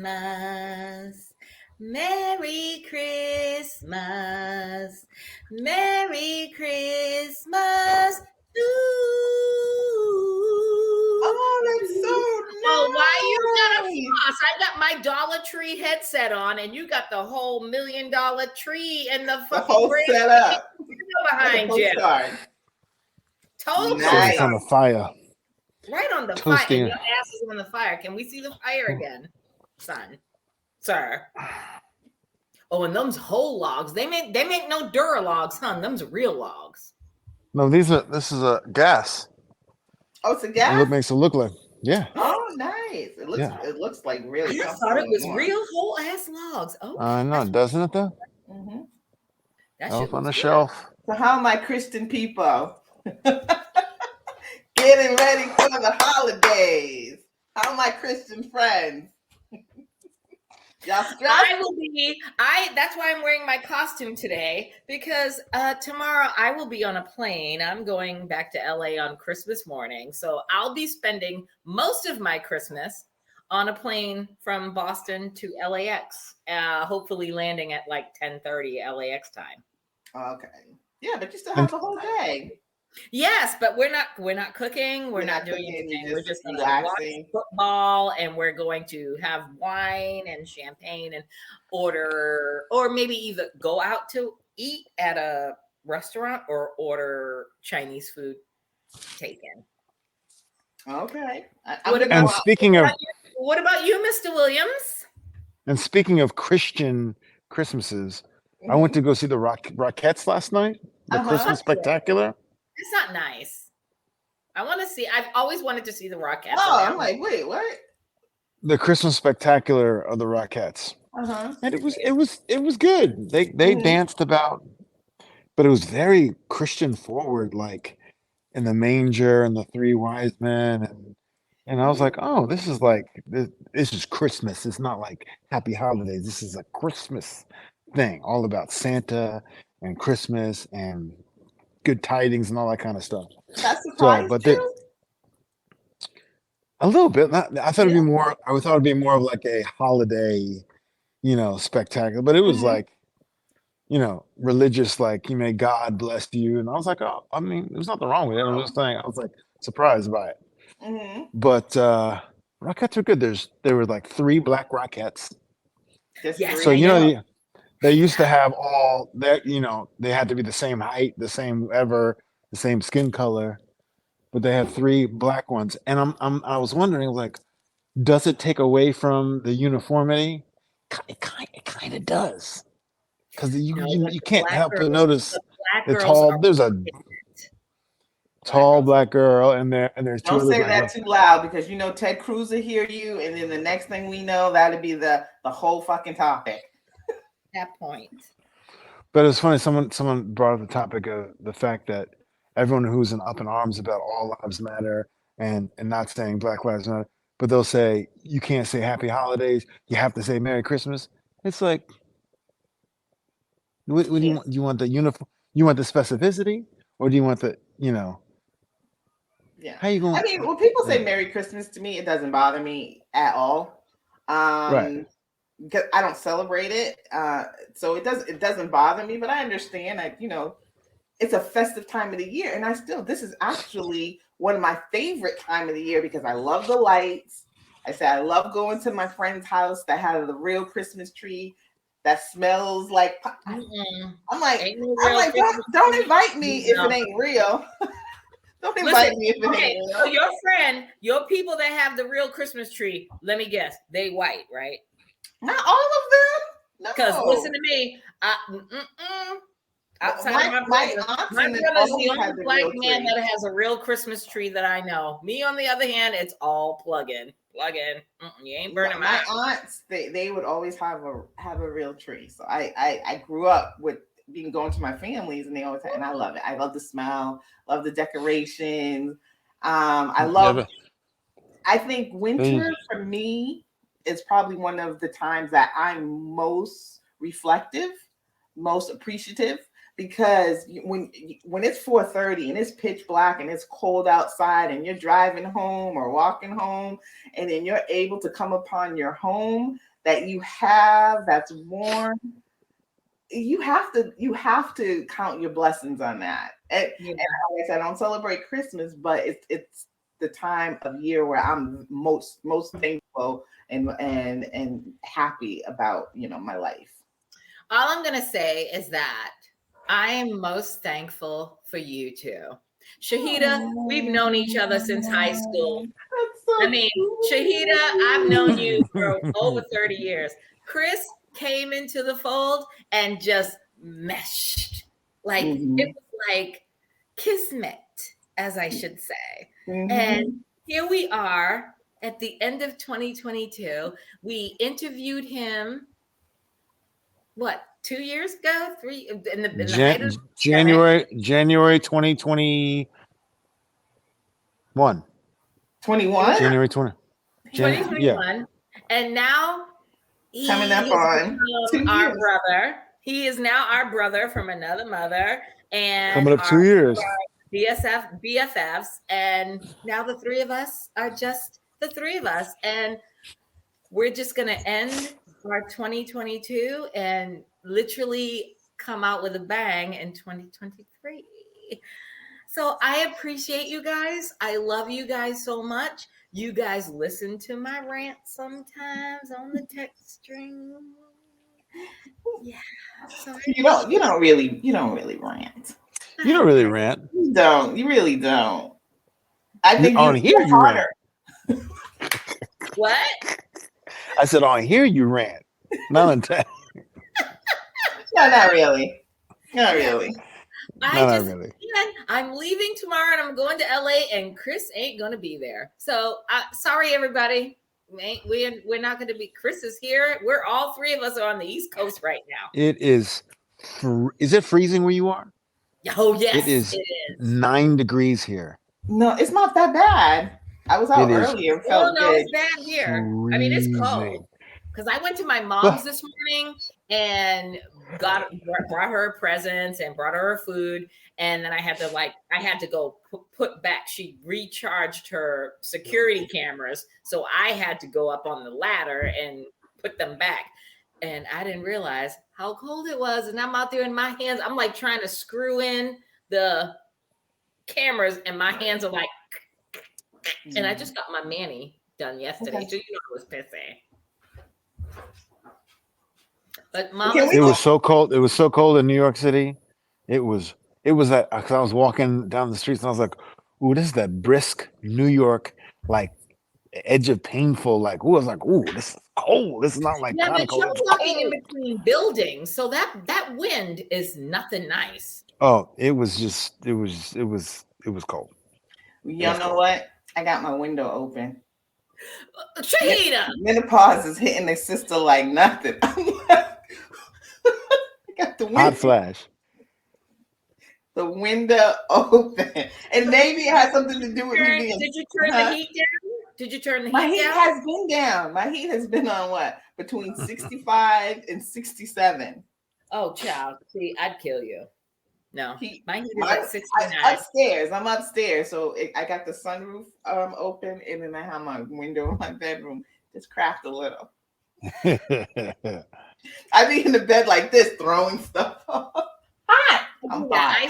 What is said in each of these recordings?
Christmas. Merry Christmas. Merry Christmas to Oh, that's so Oh, why you got a nice. floss? I got my Dollar Tree headset on, and you got the whole $1 million tree and the The fucking whole brand setup. behind The you. postcard. Total Nice. Sitting in front of fire. right on the fire. Toasting. And your ass is on the fire. Can we see the fire again, son, sir? Oh, and them's whole logs. They make no Duralogs, huh? Them's real logs. No, this is a gas. Oh, it's a It gas? makes it look like, yeah. Oh, nice. It looks like really I thought it was real whole ass logs. Oh, I know, doesn't it though? Mm-hmm. that shit Elf on the looks good. shelf. So how are my Christian people? Getting ready for the holidays. How are my Christian friends? Y'all stressed? That's why I'm wearing my costume today, because tomorrow I will be on a plane. I'm going back to LA on Christmas morning. So I'll be spending most of my Christmas on a plane from Boston to LAX, hopefully landing at like 10:30 LAX time. Okay. Yeah, but you still have the whole day. Yes, but we're not cooking. We're not doing anything. We're just going to watch football, and we're going to have wine and champagne and order, or maybe either go out to eat at a restaurant or order Chinese food taken. Okay. What about you, Mr. Williams? And speaking of Christian Christmases, I went to go see the Rockettes last night. The Christmas Spectacular. It's not nice. I want to see. I've always wanted to see the Rockettes. Oh, I'm like, wait, what? The Christmas Spectacular of the Rockettes. And it was good. They danced about, but it was very Christian forward, like in the manger and the three wise men, and I was like, oh, this is Christmas. It's not like Happy Holidays. This is a Christmas thing, all about Santa and Christmas and good tidings and all that kind of stuff. That surprised you? A little bit. I thought it'd be more. I thought it'd be more of like a holiday, spectacular. But it was like, religious. Like, may God bless you. And I was like, oh, I mean, there's nothing wrong with it. I'm just saying. I was like surprised by it. But Rockettes are good. There were like 3 black Rockettes. So they used to have all that. They had to be the same height, the same skin color. But they had 3 black ones, and I was wondering, like, does it take away from the uniformity? It kind of does, because you can't help but notice the tall. There's a tall black girl, and there's 2 Don't other say black that too loud, because Ted Cruz will hear you, and then the next thing we know, that'll be the whole fucking topic. That point. But it's funny. Someone brought up the topic of the fact that everyone who's up in arms about all lives matter and not saying Black Lives Matter, but they'll say you can't say Happy Holidays. You have to say Merry Christmas. It's like, what do you want? Do you want the uniform? You want the specificity, or do you want the Yeah. How you going? I mean, when people say Merry Christmas to me, it doesn't bother me at all. Right. Because I don't celebrate it, so it doesn't bother me. But I understand that it's a festive time of the year, and this is actually one of my favorite time of the year because I love the lights. I love going to my friend's house that has the real Christmas tree that smells like. I'm like, don't invite me if it ain't real. Don't invite me if it ain't real. So your people that have the real Christmas tree, let me guess, they white, right? Not all of them. No. Because listen to me, outside of my brother's the only black man that has a real Christmas tree that I know. Me, on the other hand, it's all plug-in. You ain't burning my aunts. They would always have a real tree. So I grew up with going to my families, and they always had, and I love it. I love the smell, love the decorations. I think winter for me is probably one of the times that I'm most reflective, most appreciative. Because when it's 4:30 and it's pitch black and it's cold outside and you're driving home or walking home, and then you're able to come upon your home, that you have that's worn, you have to count your blessings on that. And like I said, I don't celebrate Christmas, but it's the time of year where I'm most thankful and happy about, you know, my life. All I'm gonna say is that I am most thankful for you two. Shahida, we've known each other since high school. So I mean, Shahida, I've known you for over 30 years. Chris came into the fold and just meshed. Like it was like kismet, as I should say. And here we are at the end of 2022. We interviewed him, what, 2 years ago? 3 in the height of January 2021. 21? January 2021. Yeah. And now he coming up on our brother. He is now our brother from another mother, and coming up 2 years. BFFs, and now the three of us are just the three of us, and we're just gonna end our 2022 and literally come out with a bang in 2023. So I appreciate you guys. I love you guys so much. You guys listen to my rant sometimes on the text string. Yeah. So you don't really rant. You don't really rant. You don't. You really don't. I think on here you rant. What? I said on here you rant. Not on text. No, not really. Not really. Not really. I'm leaving tomorrow and I'm going to LA, and Chris ain't gonna be there. So sorry, everybody. We're not going to be. Chris is here. We're all three of us are on the East Coast right now. It is. Is it freezing where you are? Oh yes, it is 9 degrees here. No, it's not that bad. I was out earlier. No, it's bad here. I mean, it's cold. Because I went to my mom's this morning and brought her presents and brought her food, and then I had to go put back. She recharged her security cameras, so I had to go up on the ladder and put them back. And I didn't realize how cold it was. And I'm out there in my hands. I'm like trying to screw in the cameras, and my hands are like. And I just got my mani done yesterday, so you know I was pissy. But Mama, it was so cold. It was so cold in New York City. It was that because I was walking down the streets and I was like, "Ooh, this is that brisk New York, like edge of painful." Like, ooh, I was like, "Ooh, this is cold. This is not like but you're walking in between buildings, so that wind is nothing nice." Oh, it was cold. Y'all know what? I got my window open. Shahida, menopause is hitting their sister like nothing. I got the window. Hot flash. The window open, and maybe it has something to do with me being. Did you turn the heat down? Did you turn the heat down? My heat has been down. My heat has been on what? Between 65 and 67. Oh, child. See, I'd kill you. No, my heat is at 69. I'm upstairs, so I got the sunroof open, and then I have my window in my bedroom just cracked a little. I be in the bed like this, throwing stuff off. Hot. I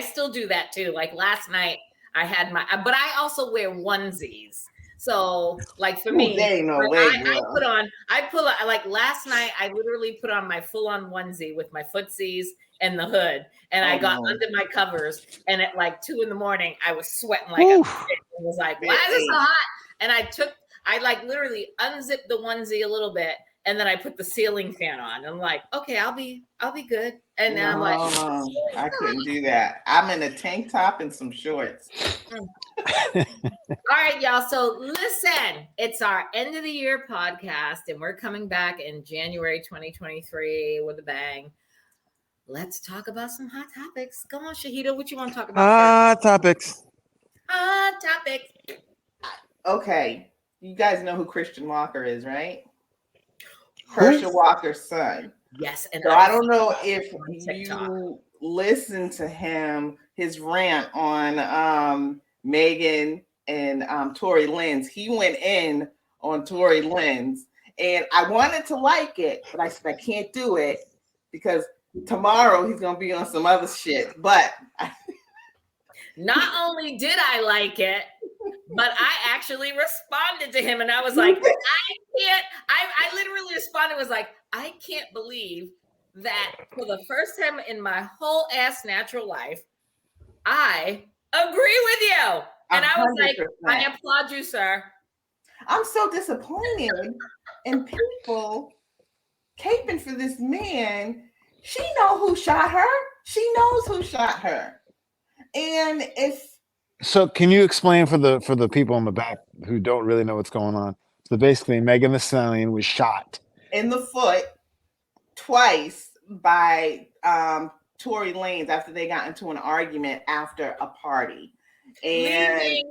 still do that too. Like last night, I had but I also wear onesies. So, like for me, like last night, I literally put on my full-on onesie with my footsies and the hood, and I got under my covers. And at like 2 a.m, I was sweating like a shit. It was like, why is it so hot? And I like literally unzipped the onesie a little bit, and then I put the ceiling fan on. I'm like, okay, I'll be good. And then I'm like, I couldn't do that. I'm in a tank top and some shorts. All right, y'all. So listen, it's our end of the year podcast, and we're coming back in January 2023 with a bang. Let's talk about some hot topics. Come on, Shahida, what you want to talk about? Hot topics. Hot topics. Okay, you guys know who Christian Walker is, right? Herschel Walker's son. Yes, and so I don't know if you listen to his rant on Megan and Tory Lanez. He went in on Tory Lanez, And I wanted to like it, but I said I can't do it because tomorrow he's gonna be on some other shit. But not only did I like it, but I actually responded to him, and I was like, I literally responded, was like, I can't believe that for the first time in my whole ass natural life, I agree with you. And I was 100%. Like, I applaud you, sir. I'm so disappointed in people caping for this man. She know who shot her. She knows who shot her. And so can you explain for the people in the back who don't really know what's going on? So basically Megan Thee Stallion was shot in the foot twice by Tory Lanez after they got into an argument after a party. And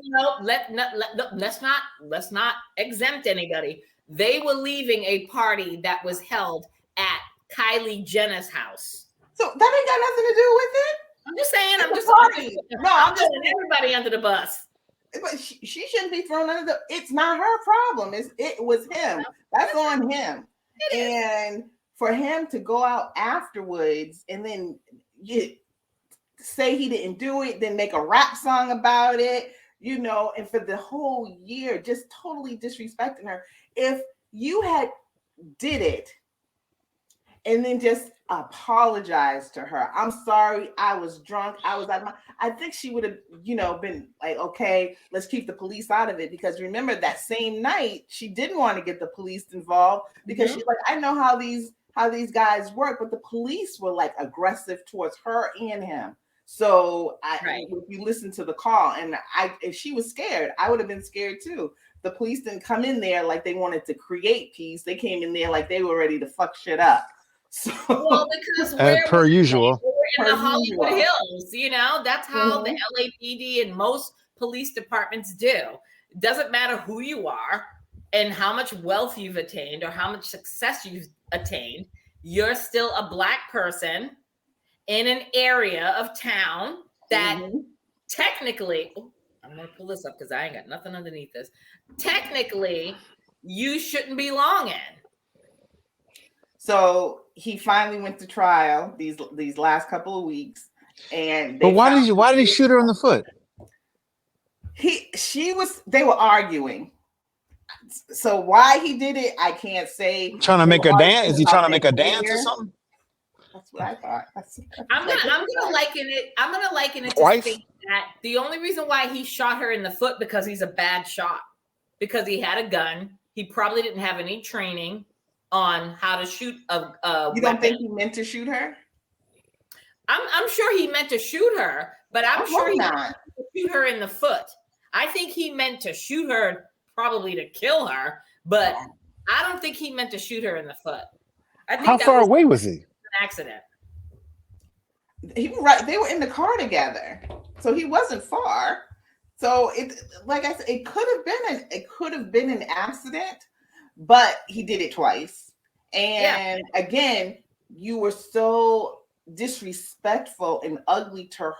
let's not exempt anybody. They were leaving a party that was held at Kylie Jenner's house. So that ain't got nothing to do with it. I'm just saying. I'm just throwing everybody under the bus. But she shouldn't be thrown under the. It's not her problem. It was him. That's on him. And for him to go out afterwards and then say he didn't do it, then make a rap song about it, and for the whole year just totally disrespecting her. If you had did it and then just apologize to her, I'm sorry, I was drunk, I was I think she would have been like, okay, let's keep the police out of it, because remember that same night she didn't want to get the police involved because she's like, I know how these guys work, but the police were like aggressive towards her and him. So if you listen to the call, and if she was scared, I would have been scared too. The police didn't come in there like they wanted to create peace. They came in there like they were ready to fuck shit up. So, well, because per usual, we're in the Hollywood Hills, that's how the LAPD and most police departments do. It doesn't matter who you are and how much wealth you've attained or how much success you've attained. You're still a Black person in an area of town that technically, I'm going to pull this up because I ain't got nothing underneath this. Technically, you shouldn't belong in. So he finally went to trial these last couple of weeks, and but why did he shoot her in the foot? They were arguing. So why he did it, I can't say. Trying to make a dance? Is he trying to make a dance or something? That's what I thought. I'm gonna liken it. I'm gonna liken it Twice? To that the only reason why he shot her in the foot because he's a bad shot, because he had a gun. He probably didn't have any training on how to shoot a You don't weapon. think he meant to shoot her? I'm sure he meant to shoot her, but I'm sure he meant to shoot her in the foot. I think he meant to shoot her probably to kill her, but I don't think he meant to shoot her in the foot. I think how far away was he? Accident. They were in the car together, so he wasn't far. So it, like I said, it could have been an accident, but he did it twice. And again, you were so disrespectful and ugly to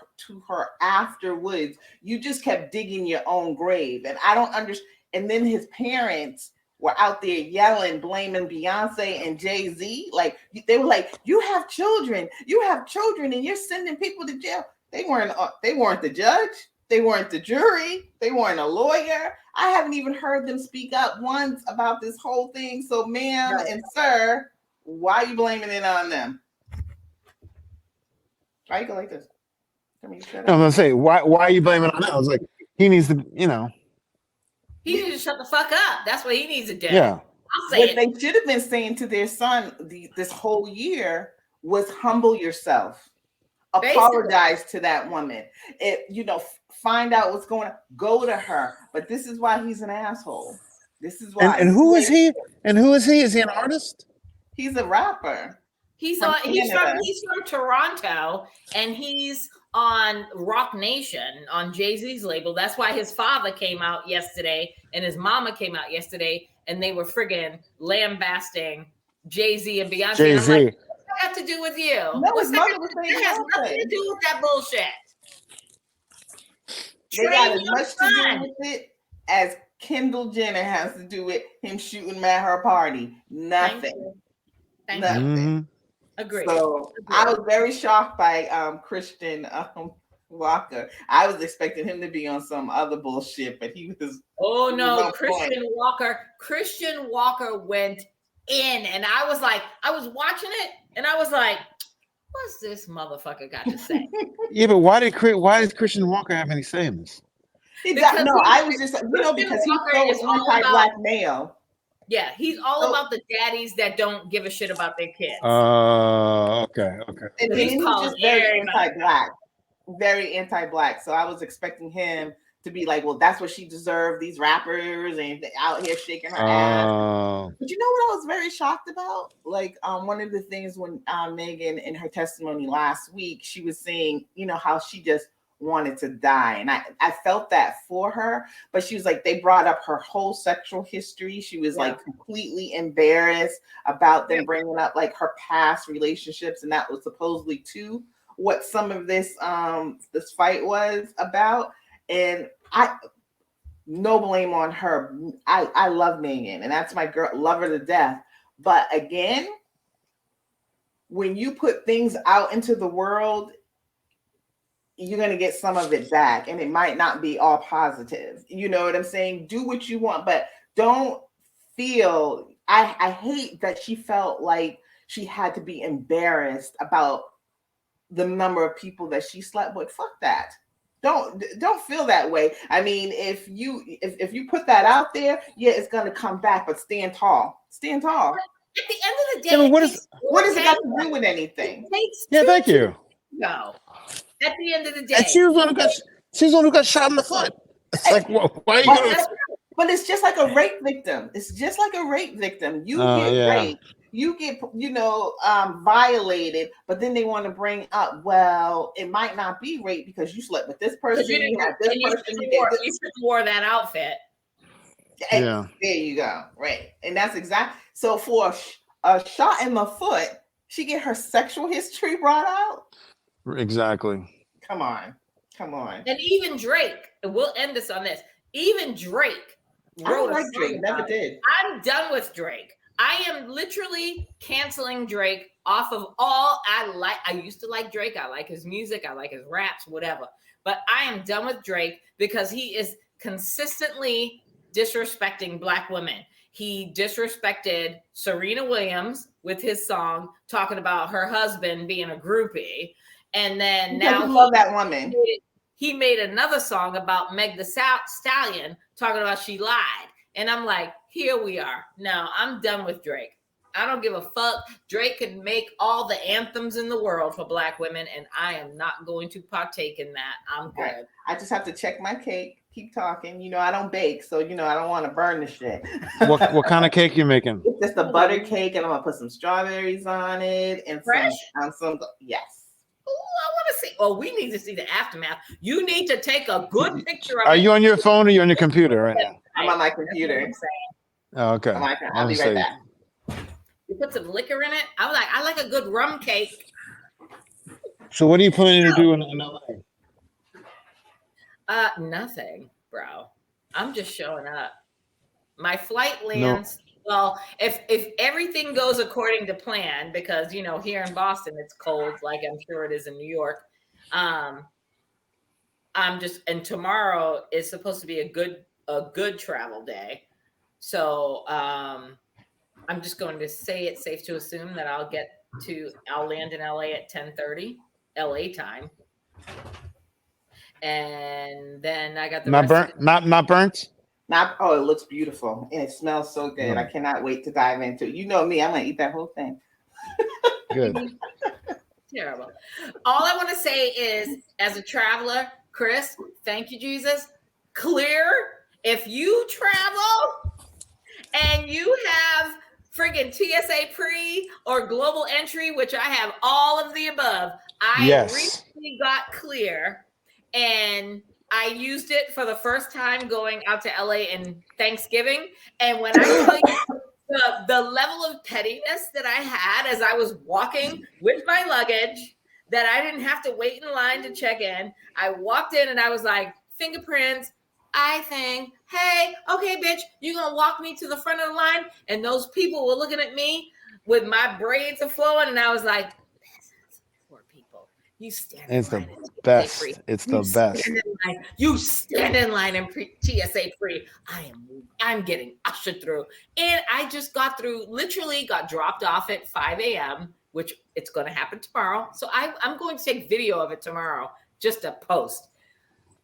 her afterwards. You just kept digging your own grave, and I don't understand. And then his parents were out there yelling, blaming Beyonce and Jay-Z. Like, they were like, you have children, and you're sending people to jail. They weren't the judge. They weren't the jury. They weren't a lawyer. I haven't even heard them speak up once about this whole thing. So, ma'am and sir, why are you blaming it on them? Why you go like this? I mean, shut up. I'm gonna say, why are you blaming it on that? I was like, he needs to, He needs to shut the fuck up. That's what he needs to do. Yeah. I'll say what they should have been saying to their son this whole year was humble yourself. Apologize to that woman. Find out what's going on. Go to her. But this is why he's an asshole. This is why. And who is he? And who is he? Is he an artist? He's a rapper. He's from Toronto, and he's on Rock Nation on Jay-Z's label. That's why his father came out yesterday and his mama came out yesterday, and they were friggin' lambasting Jay-Z and Beyonce. Jay-Z. And I'm like, what's that got to do with you? No, his mother was saying it has nothing to do with that bullshit. They got as much to do with it as Kendall Jenner has to do with him shooting at her party? Nothing. Thank Nothing. Mm-hmm. Agreed. So I was very shocked by Christian Walker. I was expecting him to be on some other bullshit, but he was. Oh no, Christian Walker. Christian Walker went in, and I was watching it, and I was like, "What's this motherfucker got to say?" Yeah, but why did Christian Walker have any say in this? I was just because he's so anti-black male. Yeah, he's all about the daddies that don't give a shit about their kids. Okay. And he's just very anti-black. Very anti-black. So I was expecting him to be like, well, that's what she deserved, these rappers and out here shaking her ass. But you know what I was very shocked about? Like one of the things when Megan in her testimony last week, she was saying, how she just wanted to die. And I felt that for her, but she was like, they brought up her whole sexual history. She was like completely embarrassed about them bringing up like her past relationships. And that was supposedly too what some of this fight was about. And no blame on her. I love Megan, and that's my girl, love her to death. But again, when you put things out into the world, you're going to get some of it back, and it might not be all positive. You know what I'm saying? Do what you want, but don't feel, I hate that she felt like she had to be embarrassed about the number of people that she slept with. Fuck that. Don't feel that way. I mean, if you put that out there, it's going to come back, but stand tall. Stand tall. At the end of the day, what does it got to do with anything? Thank you. No. At the end of the day, and she was one who got shot in the foot. It's like, why are you going? But it's just like a rape victim. It's just like a rape victim. You get raped, you get violated, but then they want to bring up, well, it might not be rape because you slept with this person. You had this person. You wore that outfit. Yeah, there you go. Right, and that's exactly. So for a shot in the foot, she get her sexual history brought out. Exactly. Come on. And even Drake, and we'll end this on this. Even Drake wrote a Drake. Never did. I'm done with Drake. I am literally canceling Drake off of all I like. I used to like Drake. I like his music. I like his raps, whatever. But I am done with Drake because he is consistently disrespecting Black women. He disrespected Serena Williams with his song talking about her husband being a groupie. And then now I love that woman. He made another song about Meg the Stallion talking about she lied. And I'm like, here we are. No, I'm done with Drake. I don't give a fuck. Drake can make all the anthems in the world for Black women, and I am not going to partake in that. I'm good. Right. I just have to check my cake. Keep talking. I don't bake, so I don't want to burn the shit. What kind of cake you making? It's just a butter cake, and I'm gonna put some strawberries on it and some yes. Oh, I want to see. Oh, we need to see the aftermath. You need to take a good picture of Are it. you on your phone or you on your computer right now? I'm on my computer. Oh, okay. I'll be right back. You put some liquor in it. I like a good rum cake. So what are you planning to do in LA? Nothing, bro. I'm just showing up. My flight lands. Well, if everything goes according to plan, because here in Boston it's cold, like I'm sure it is in New York. And tomorrow is supposed to be a good travel day. So I'm just going to say it's safe to assume that I'll land in LA at 10:30 LA time. And then I got the not burnt. It looks beautiful and it smells so good. I cannot wait to dive into it. You know me, I'm gonna eat that whole thing. Good. Terrible. All I want to say is, as a traveler, Chris, thank you, Jesus. Clear. If you travel and you have friggin' TSA pre or global entry, which I have all of the above, I recently got clear. And I used it for the first time going out to LA in Thanksgiving. And when I tell you the level of pettiness that I had as I was walking with my luggage, that I didn't have to wait in line to check in. I walked in and I was like, fingerprints, I think, hey, okay, bitch, you gonna walk me to the front of the line? And those people were looking at me with my braids are flowing, and I was like, poor people, you stand in It's the line and TSA free. best. It's the best. You stand in line and TSA free. I'm getting ushered through, and I just got through. Literally, got dropped off at 5 a.m., which it's going to happen tomorrow. So I'm going to take video of it tomorrow, just to post.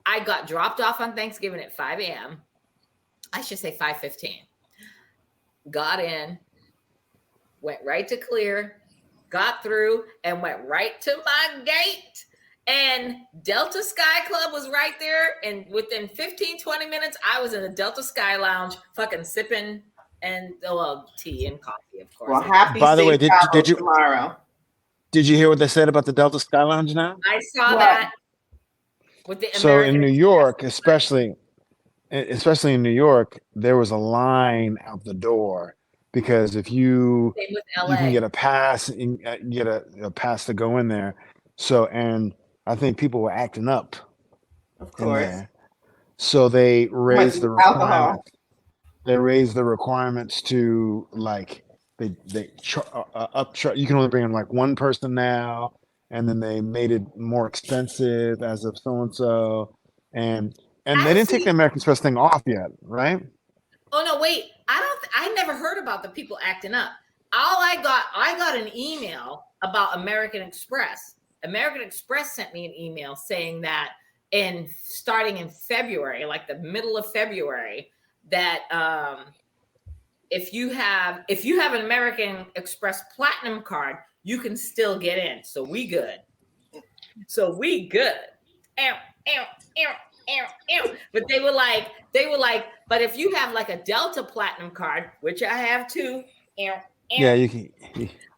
I got dropped off on Thanksgiving at 5 a.m. I should say 5:15. Got in, went right to clear, got through, and went right to my gate. And Delta Sky Club was right there. And within 15, 20 minutes, I was in the Delta Sky Lounge, fucking sipping and tea and coffee, of course. Well, happy. By the way, did you tomorrow? Did you hear what they said about the Delta Sky Lounge now? I saw that. With the so in New York, especially in New York, there was a line out the door because if you can get a pass, get a pass to go in there. So, and I think people were acting up. Of course. There. So they raised the requirements. They raised the requirements to like they you can only bring in like one person now. And then they made it more expensive as of so and so, and they didn't take the American Express thing off yet, right? Oh no, wait! I never heard about the people acting up. I got an email about American Express. American Express sent me an email saying that starting in February, like the middle of February, that if you have an American Express Platinum card, you can still get in. So we good. But they were like, but if you have like a Delta Platinum card, which I have too, yeah, you can.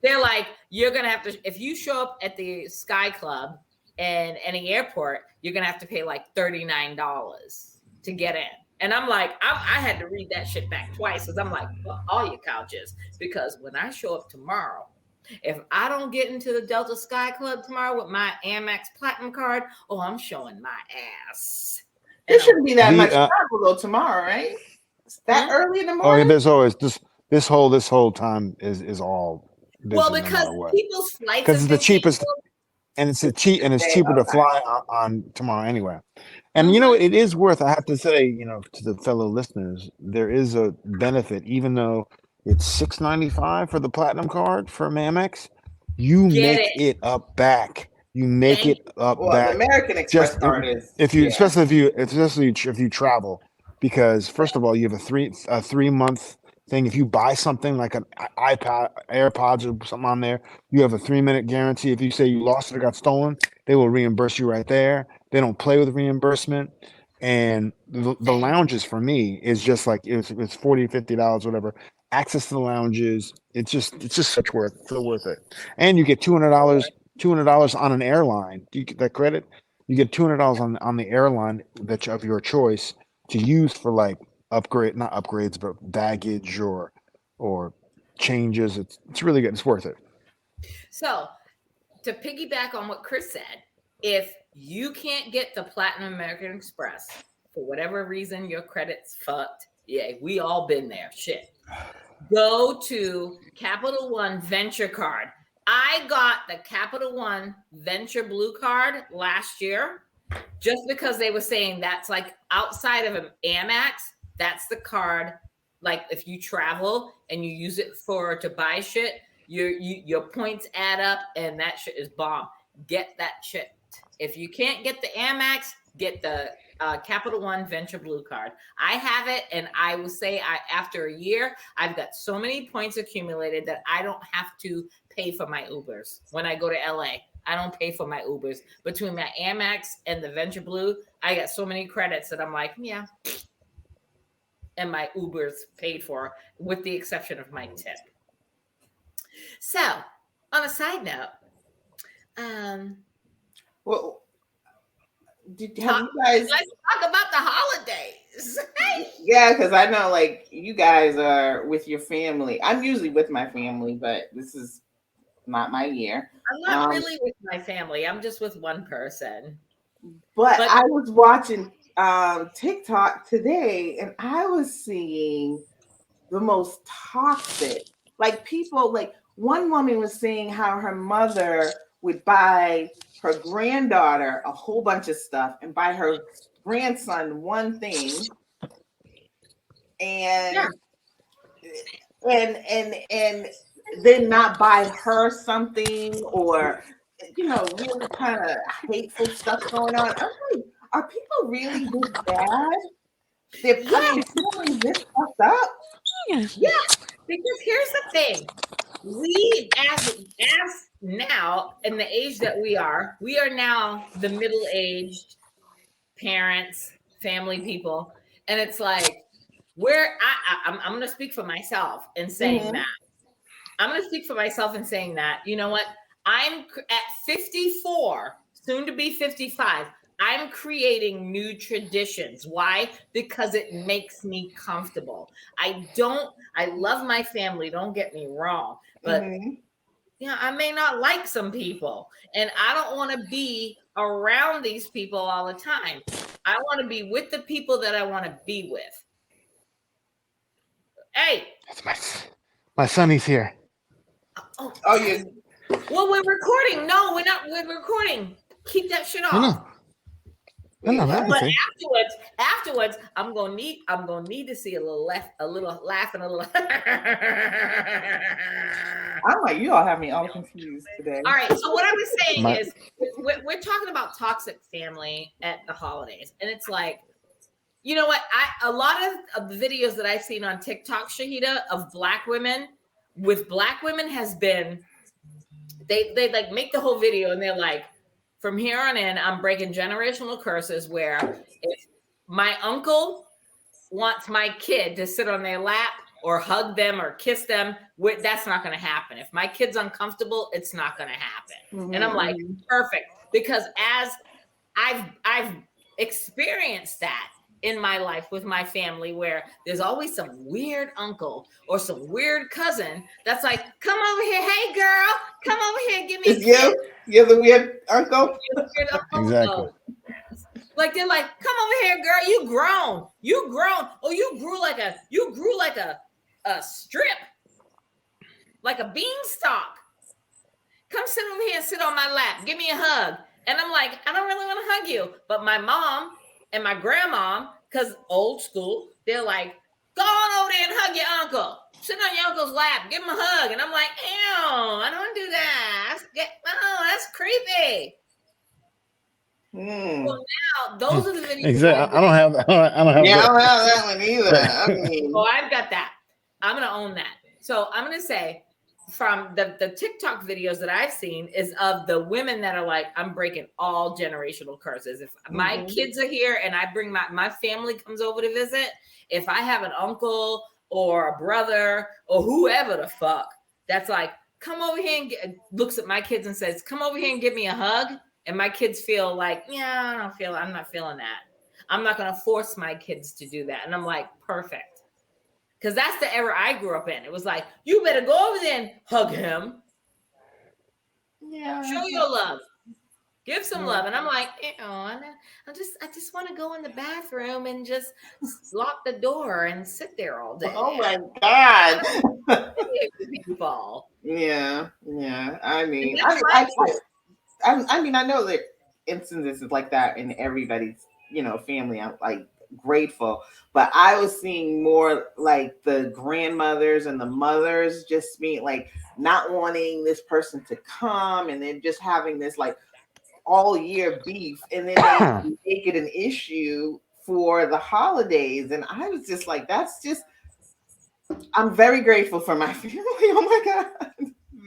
They're like, you're gonna have to, if you show up at the Sky Club in any airport, you're gonna have to pay like $39 to get in. And I'm like, I had to read that shit back twice because I'm like, well, all your couches, because when I show up tomorrow, if I don't get into the Delta Sky Club tomorrow with my Amex Platinum card, I'm showing my ass. There shouldn't be that much travel though tomorrow, right? It's that early in the morning. Oh, yeah, there's always this whole time is all busy. Well, because people's flights, because it's the cheapest, and it's cheaper to fly on tomorrow anyway. And you know, it is worth. I have to say, to the fellow listeners, there is a benefit, even though it's $6.95 for the platinum card for Amex. You make it up back. You make it up back. The American Express card is especially if you travel, because first of all, you have a 3-month thing. If you buy something like an iPad, AirPods, or something on there, you have a 3-minute guarantee. If you say you lost it or got stolen, they will reimburse you right there. They don't play with reimbursement. And the lounges for me is just like it's $40, $50, whatever. Access to the lounges, it's just so worth it. And you get $200 on an airline. Do you get that credit? You get $200 on the airline that of your choice to use for like not upgrades, but baggage or changes. It's really good. It's worth it. So to piggyback on what Chris said, if you can't get the Platinum American Express for whatever reason, your credit's fucked. Yeah, we all been there. Shit. Go to Capital One Venture Card. I got the Capital One Venture Blue Card last year just because they were saying that's like outside of an Amex, that's the card. Like if you travel and you use it to buy shit, your points add up and that shit is bomb. Get that shit. If you can't get the Amex, get the Capital One Venture Blue Card. I have it, and I will say after a year, I've got so many points accumulated that I don't have to pay for my Ubers. When I go to LA, I don't pay for my Ubers. Between my Amex and the Venture Blue, I got so many credits that I'm like, yeah. And my Ubers paid for, with the exception of my tip. So, on a side note, well, have you guys? Let's talk about the holidays. Yeah, because I know, like, you guys are with your family. I'm usually with my family, but this is not my year. I'm not really with my family. I'm just with one person. But I was watching TikTok today, and I was seeing the most toxic, like people, like one woman was saying how her mother would buy her granddaughter a whole bunch of stuff and buy her grandson one thing, and and then not buy her something, or really kind of hateful stuff going on. I'm like, are people really this bad? They're putting this stuff up. Yeah, because here's the thing: we as now in the age that we are now the middle-aged parents, family people, and it's like I'm going to speak for myself in saying that. I'm going to speak for myself in saying that. You know what? I'm at 54, soon to be 55. I'm creating new traditions. Why? Because it makes me comfortable. I love my family, don't get me wrong, but I may not like some people, and I don't want to be around these people all the time. I want to be with the people that I want to be with. Hey, that's my sonny's here. Oh, yeah. Well, we're recording. No, we're not. We're recording. Keep that shit off. No, but afterwards, I'm gonna need to see a little laugh, and a little. I'm like, you all have me all confused today. All right. So what I was saying is, we're talking about toxic family at the holidays, and it's like, you know what? A lot of the videos that I've seen on TikTok, Shahida, of Black women has been, they like make the whole video and they're like, from here on in, I'm breaking generational curses where if my uncle wants my kid to sit on their lap or hug them or kiss them, that's not going to happen. If my kid's uncomfortable, it's not going to happen. And I'm like, perfect. Because as I've experienced that in my life with my family, where there's always some weird uncle or some weird cousin that's like, come over here, hey girl, come over here, give me a kiss. You're the weird uncle. Exactly. Like they're like, come over here, girl, you grown. Oh, you grew like a strip, like a beanstalk. Come sit over here and sit on my lap, give me a hug. And I'm like, I don't really want to hug you, but my mom and my grandma, because old school, they're like, go on over there and hug your uncle. Sit on your uncle's lap, give him a hug. And I'm like, ew, I don't want to do that. That's creepy. So now those are the videos. Exactly. I don't have that. I don't have that one either. So I've got that. I'm going to own that. So I'm going to say, from the TikTok videos that I've seen is of the women that are like, I'm breaking all generational curses. If my kids are here and I bring my family comes over to visit, if I have an uncle or a brother or whoever the fuck, that's like, come over here and looks at my kids and says, come over here and give me a hug. And my kids feel like, I'm not feeling that. I'm not going to force my kids to do that. And I'm like, perfect. Because that's the era I grew up in. It was like, you better go over there and hug him. Yeah. Show your love. Give some love. And I'm like, I just want to go in the bathroom and just lock the door and sit there all day. Oh my God. People. Yeah. I mean, I know that instances like that in everybody's, family. I'm like grateful, but I was seeing more like the grandmothers and the mothers just being like not wanting this person to come, and then just having this like all year beef, and then they make it an issue for the holidays. And I was just like, I'm very grateful for my family. Oh my God.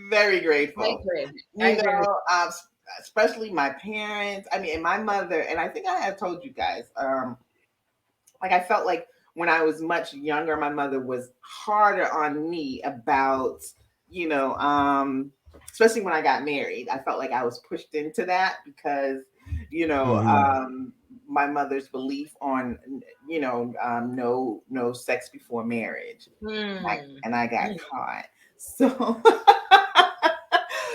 Very grateful. I agree. Especially my parents. I mean, and my mother, and I think I have told you guys, like I felt like when I was much younger, my mother was harder on me about, especially when I got married. I felt like I was pushed into that because, my mother's belief on, no sex before marriage. And I got caught.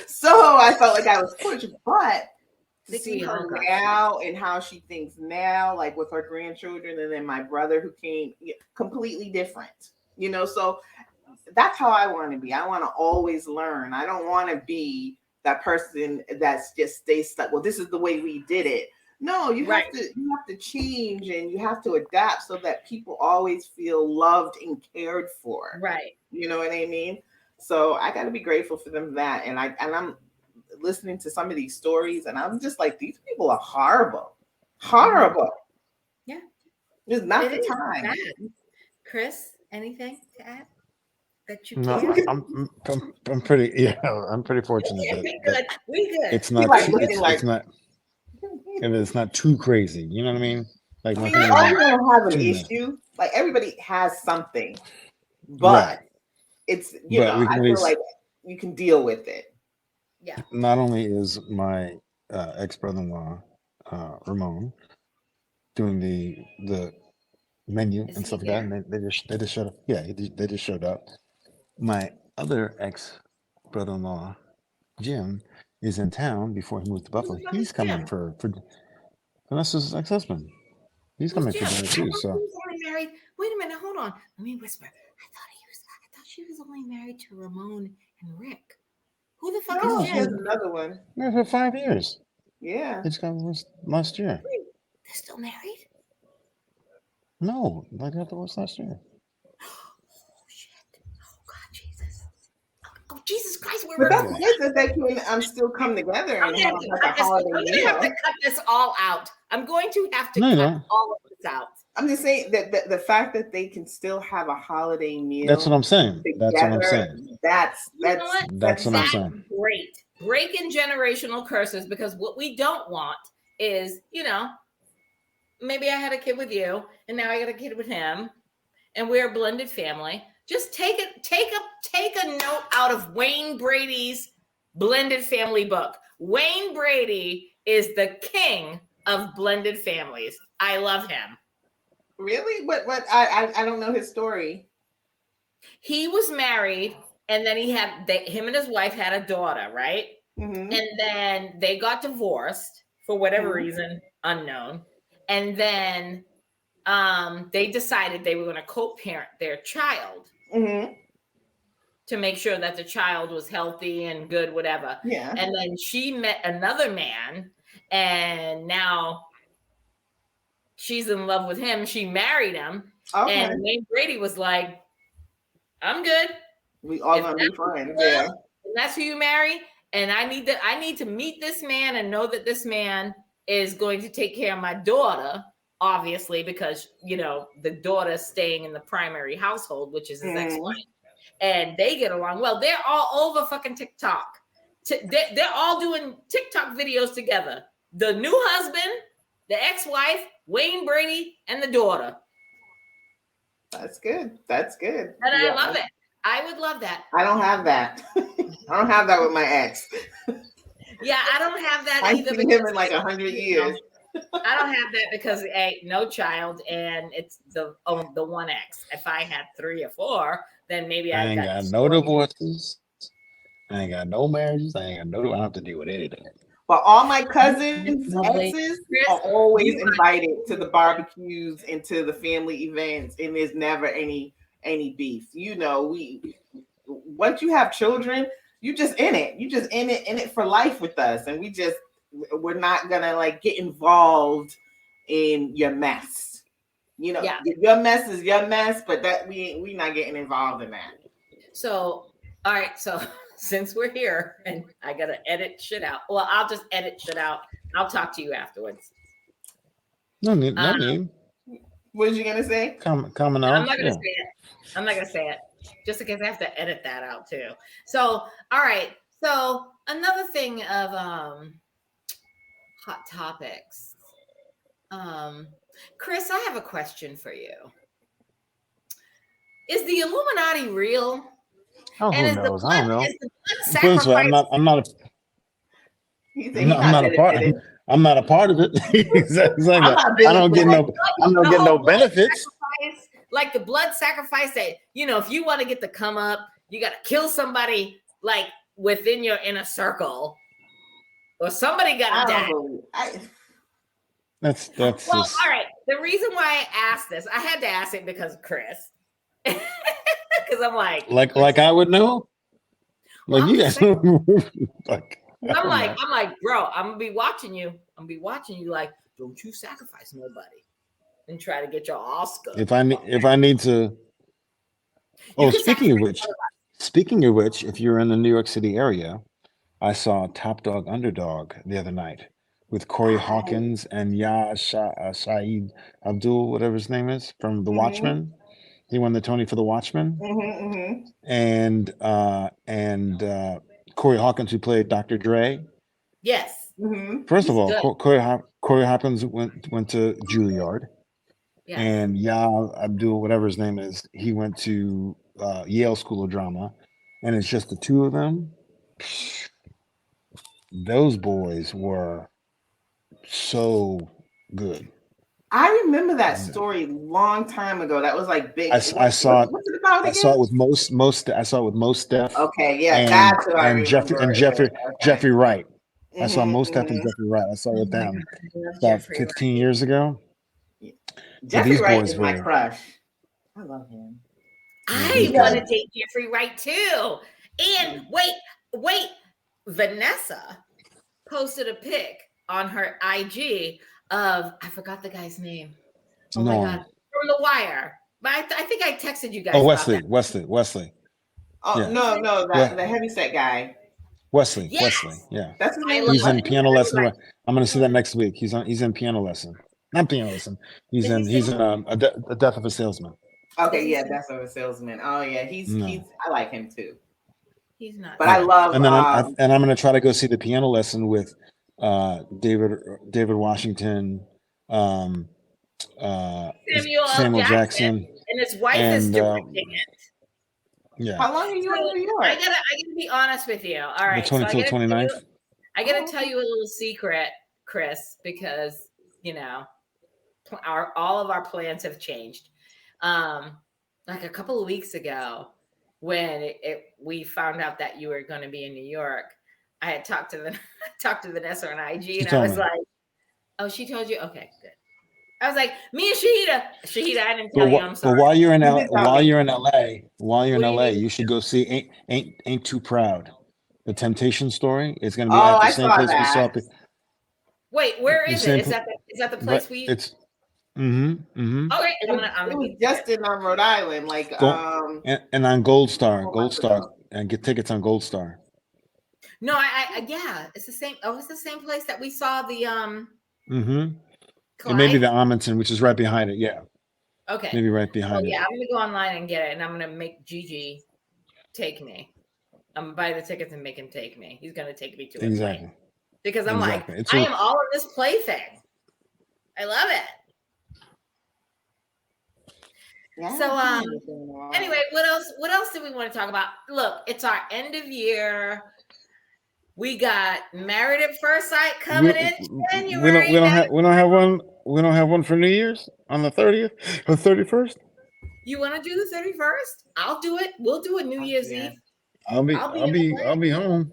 So I felt like I was pushed. But to see her now and how she thinks now, like with her grandchildren, and then my brother who came completely different, you know. So that's how I want to be. I want to always learn. I don't want to be that person that's just stays stuck. Well, this is the way we did it. No, you have to change and you have to adapt so that people always feel loved and cared for. Right. You know what I mean? So I got to be grateful for them for that. And I'm listening to some of these stories and I'm just like, these people are horrible. Yeah. It's not the time. Bad. Chris, anything to add? That you No, I'm pretty fortunate. Yeah, we good. It's not. It's not too crazy. You know what I mean? Like my family don't have an issue. Like everybody has something, but it's I feel like you can deal with it. Yeah. Not only is my ex brother-in-law Ramon doing the menu and stuff like that, and they just showed up. Yeah, they just showed up. My other ex brother-in-law Jim is in town before he moved to Buffalo. He's coming for Vanessa's ex-husband. He's coming for dinner too. So he's only married. Wait a minute, hold on. Let me whisper. I thought she was only married to Ramon and Rick. Who the fuck is Jim? There's another one. Yeah, for 5 years. Yeah. It's got last year. Wait, they're still married? No, they got divorced last year. Oh, Jesus Christ, but that's good that they can still come together. I'm going to have to cut this all out. I'm going to have to cut all of this out. I'm just saying that the fact that they can still have a holiday meal. That's what I'm saying. That's what I'm saying. That's what I'm saying. Great. Breaking generational curses, because what we don't want is, maybe I had a kid with you and now I got a kid with him and we're a blended family. Just take a note out of Wayne Brady's blended family book. Wayne Brady is the king of blended families. I love him. Really? But I don't know his story. He was married and then him and his wife had a daughter, right? Mm-hmm. And then they got divorced for whatever reason, unknown. And then they decided they were going to co-parent their child to make sure that the child was healthy and good, whatever. Yeah. And then she met another man, and now she's in love with him. She married him, and Wayne Brady was like, "I'm good. We all gonna be friends." Yeah. And that's who you marry, and I need to meet this man and know that this man is going to take care of my daughter. Obviously, because the daughter's staying in the primary household, which is his ex-wife, and they get along well. They're all over fucking TikTok. They're all doing TikTok videos together. The new husband, the ex-wife, Wayne Brady, and the daughter. That's good. That's good. And I love it. I would love that. I don't have that. I don't have that with my ex. Yeah, I don't have that either. I've seen him in like 100 years. I don't have that because no child and it's the one ex. If I had 3 or 4, then maybe I ain't got no divorces. I ain't got no marriages. I don't have to deal with anything. But all my cousins' exes are always invited to the barbecues and to the family events, and there's never any beef. Once you have children, you just in it. You just in it for life with us, and we're not gonna get involved in your mess. Your mess is your mess, but that we not getting involved in that. So, all right. So since we're here and I gotta edit shit out, well, I'll just edit shit out. I'll talk to you afterwards. No need. What was you gonna say? Coming out. I'm not gonna say it. Just in case I have to edit that out too. So, all right. So another thing of hot topics. Chris, I have a question for you. Is the Illuminati real? Oh, who knows? I don't know. I'm not a part of it. Exactly. I don't get no benefits. Like the blood sacrifice that, if you want to get the come up, you got to kill somebody like within your inner circle. Well, somebody got to die. That's well, just... all right. The reason why I asked this, I had to ask it because of Chris. Because I'm like I would know. Like, you guys like I'm like, bro, I'm gonna be watching you. I'm gonna be watching you. Like, don't you sacrifice nobody and try to get your Oscar. If I need to. Oh, speaking of which, if you're in the New York City area, I saw Top Dog Underdog the other night with Corey Hawkins and Shahid Abdul, whatever his name is, from The Watchmen. He won the Tony for The Watchmen. And Corey Hawkins, who played Dr. Dre. Yes. First of all, Corey Hawkins went to Juilliard. Yeah. And Abdul, whatever his name is, he went to Yale School of Drama. And it's just the two of them. Those boys were so good. I remember that story long time ago. That was like big. I saw it. What's it about again? I saw it with most. I saw it with Mos Def. Okay, yeah, that's what I remember. Jeffrey Wright. I saw Mos Def and Jeffrey Wright. I saw it with them about 15 years ago. Jeffrey Wright is my crush. I love him. I want to date Jeffrey Wright too. And wait, Vanessa posted a pic on her IG of, I forgot the guy's name. Oh my God, from The Wire. But I think I texted you guys. Oh, Wesley. Oh yeah. No, the heavyset guy. Wesley. Yeah, that's his name. He's in piano lesson. I'm going to see that next week. He's in piano lesson. Not piano lesson. He's in a Death of a Salesman. Okay, yeah, Death of a Salesman. Oh yeah, he's I like him too. He's not. But I love. And then I'm going to try to go see the piano lesson with David Washington, Samuel Jackson, and his wife is directing it. Yeah. How long are you in New York? I gotta be honest with you. All right. The 29th. I gotta tell you a little secret, Chris, because all of our plans have changed. Like a couple of weeks ago, when we found out that you were going to be in New York, I had talked to Vanessa on IG, and I was like, "Oh, she told you? Okay, good." I was like, "Me and Shahida, I didn't tell you. I'm sorry." But while you're in LA, you should go see Ain't Too Proud, the Temptation story. It's going to be at the same place we saw. Wait, where is it? Is that the place we? It's. Okay, it was just in Rhode Island, and on Gold Star, and get tickets on Gold Star. No, yeah, it's the same. Oh, it's the same place that we saw the And maybe the Amundsen, which is right behind it. Yeah. Okay. Maybe right behind it. Yeah, I'm gonna go online and get it, and I'm gonna make Gigi take me. I'm gonna buy the tickets and make him take me. He's gonna take me to it. Exactly. Because I'm like, I am all of this plaything. I love it. Yeah, so anyway, what else do we want to talk about? Look, it's our end of year. We got Married at First Sight coming in January. We don't have one for New Year's on the 30th or 31st. You want to do the 31st? I'll do it. We'll do a New Year's Eve. I'll be home.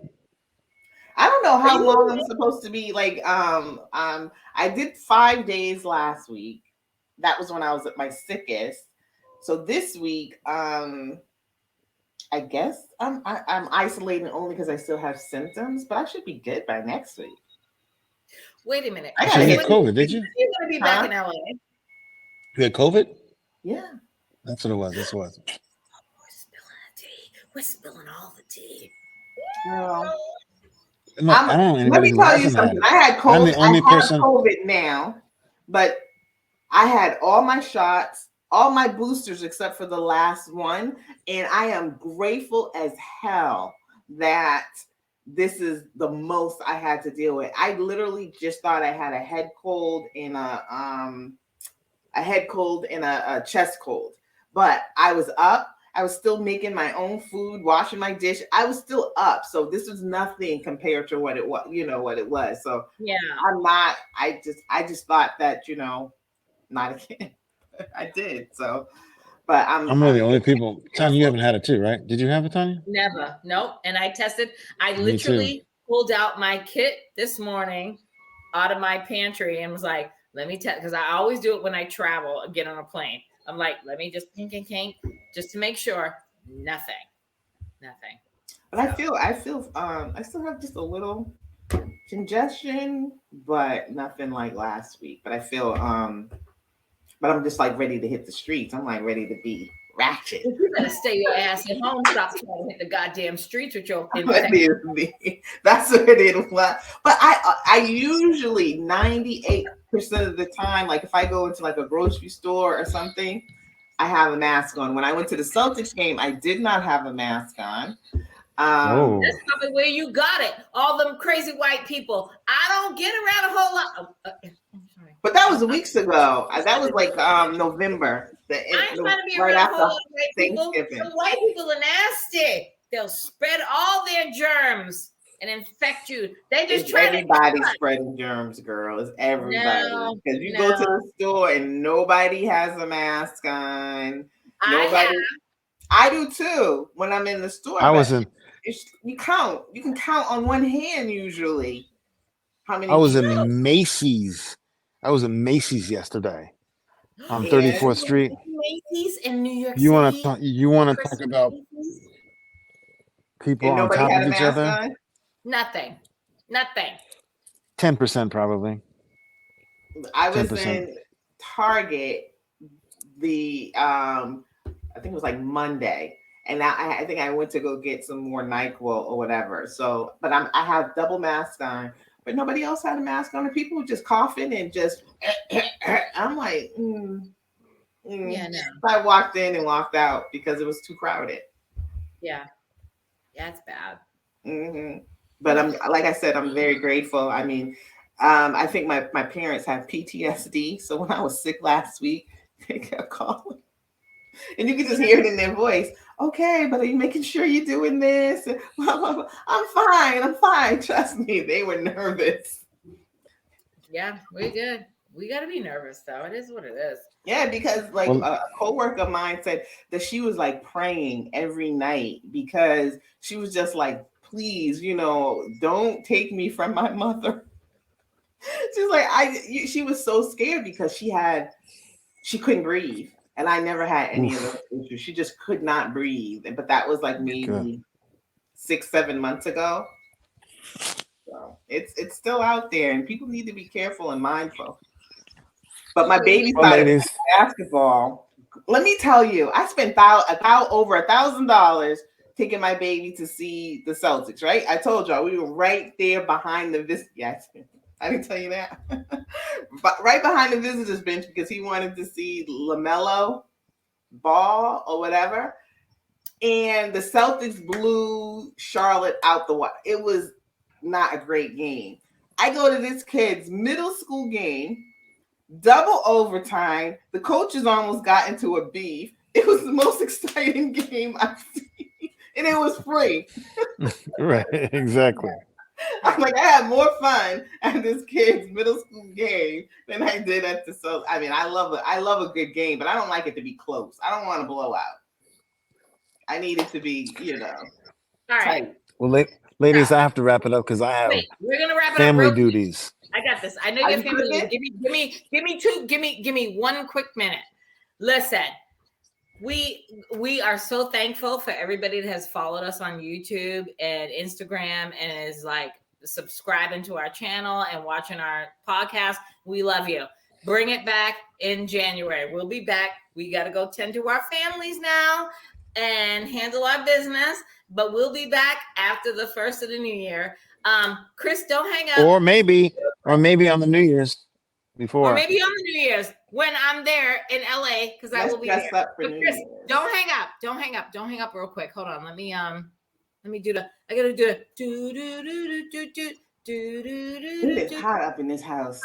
I don't know how long I'm supposed to be. Like, I did 5 days last week. That was when I was at my sickest. So this week, I guess I'm isolating only because I still have symptoms, but I should be good by next week. Wait a minute. You had COVID, did you? You're going to be back in LA. You had COVID? Yeah. That's what it was. That's what it was. We're spilling all the tea. Girl. No, I don't know. Let me tell you something. I had COVID. I'm the only person. COVID now, but I had all my shots, all my boosters except for the last one, and I am grateful as hell that this is the most I had to deal with. I literally just thought I had a head cold and a chest cold, but I was up. I was still making my own food, washing my dish. I was still up. So this was nothing compared to what it was, what it was. So yeah, I just thought that, not again. I did. So, but I'm really the only people. Tanya, you haven't had it too, right? Did you have it, Tanya? Never. Nope. And I tested. I literally pulled out my kit this morning out of my pantry and was like, let me tell, because I always do it when I travel and get on a plane. I'm like, let me just kink, just to make sure. Nothing. But I feel I still have just a little congestion, but nothing like last week. But I feel but I'm just like ready to hit the streets. I'm like ready to be ratchet. You better stay your ass at home. Stop trying to hit the goddamn streets with your That's what it was. But I usually 98% of the time, like if I go into like a grocery store or something, I have a mask on. When I went to the Celtics game, I did not have a mask on. That's probably where you got it. All them crazy white people. I don't get around a whole lot. But that was weeks ago. That was like November. I ain't trying to be around a whole lot of white people. Some white people are nasty. They'll spread all their germs and infect you. They just try everybody spreading germs, girl. It's everybody. Because you go to the store and nobody has a mask on. I do too. When I'm in the store, you can count on one hand usually how many. I was in Macy's. I was in Macy's yesterday on 34th Street. Macy's in New York City. You want to talk about people on top of each other? On? Nothing. 10% probably. I was 10%. In Target I think it was like Monday. And I think I went to go get some more NyQuil or whatever. So, but I have double mask on, but nobody else had a mask on. And people were just coughing and just, I'm like, Yeah, no. I walked in and walked out because it was too crowded. Yeah. Yeah, it's bad. Mm-hmm. But like I said, I'm very grateful. I mean, I think my parents have PTSD. So when I was sick last week, they kept calling. And you can just hear it in their voice. Okay, but are you making sure you're doing this? And blah, blah, blah. I'm fine. Trust me. They were nervous. Yeah, we're good. We got to be nervous, though. It is what it is. Yeah, because like a coworker of mine said that she was like praying every night because she was just like, please, don't take me from my mother. She's like, she was so scared because she couldn't breathe. And I never had any of those issues. She just could not breathe. But that was like maybe 6-7 months ago. So it's still out there and people need to be careful and mindful. But my baby started basketball. Let me tell you, I spent over $1,000 taking my baby to see the Celtics, right? I told y'all we were right there behind the Yes, I didn't tell you that. But right behind the visitors bench because he wanted to see LaMelo Ball or whatever. And the Celtics blew Charlotte out the water. It was not a great game. I go to this kid's middle school game, double overtime. The coaches almost got into a beef. It was the most exciting game I've seen. And it was free. Right, exactly. I'm like, I had more fun at this kid's middle school game than I did at the Celtics. I mean, I love a good game, but I don't like it to be close. I don't want to blow out. I need it to be, All right. tight. Well, ladies, I have to wrap it up because I have we're gonna wrap it family up duties. I got this. I know you have family duties. Give me 1 quick minute. Listen. We are so thankful for everybody that has followed us on YouTube and Instagram and is like subscribing to our channel and watching our podcast. We love you. Bring it back in January. We'll be back. We got to go tend to our families now and handle our business, but we'll be back after the first of the new year. Chris, don't hang up. Or maybe on the New Year's before. Or maybe on the New Year's when I'm there in LA because I will be there. But Chris, don't hang up. Don't hang up real quick. Hold on. Let me do I gotta do it. It is hot up in this house.